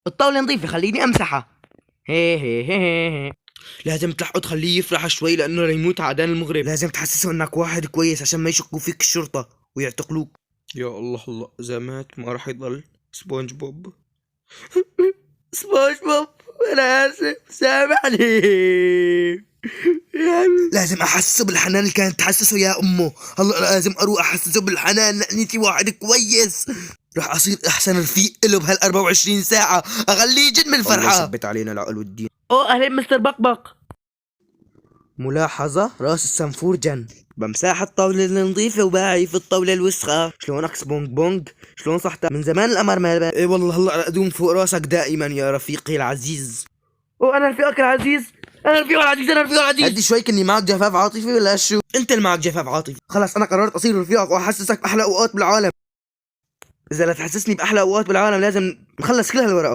الطاولة نظيفة، خليني امسحها. هي هي هي هي. لازم تلحقه تخليه يفرح شوي لانه ريموت عدان المغرب. لازم تحسسه انك واحد كويس عشان ما يشكوا فيك الشرطة ويعتقلوك. يا الله الله، اذا مات ما راح يضل سبونج بوب. سبونج بوب، انا اسف، سامحني. لازم احسسه بالحنان اللي كانت تحسسه يا امه. هلا لازم اروح احسسه بالحنان لاني واحد كويس. راح اصير احسن رفيق له بهال 24 ساعة، اخليه يجن من الفرحة. الله يثبت علينا العقل والدين. اوه اهلين مستر بقبق. ملاحظة، راس السنفور جن. بمساح الطاولة النظيفة وباعي في الطاولة الوسخة. شلونك سبونج بونج؟ شلون صحتك؟ من زمان القمر ما اي والله هلا ادوم فوق راسك دائما يا رفيقي العزيز. وانا رفيقك العزيز، انا رفيق العزيز، انا رفيق العزيز. هدي شوي كني معك جفاف عاطفي ولا شو؟ انت اللي معك جفاف عاطفي. خلاص انا قررت اصير رفيقك واحسسك باحلى اوقات بالعالم. اذا لا تحسسني باحلى اوقات بالعالم لازم نخلص كل هالورقة.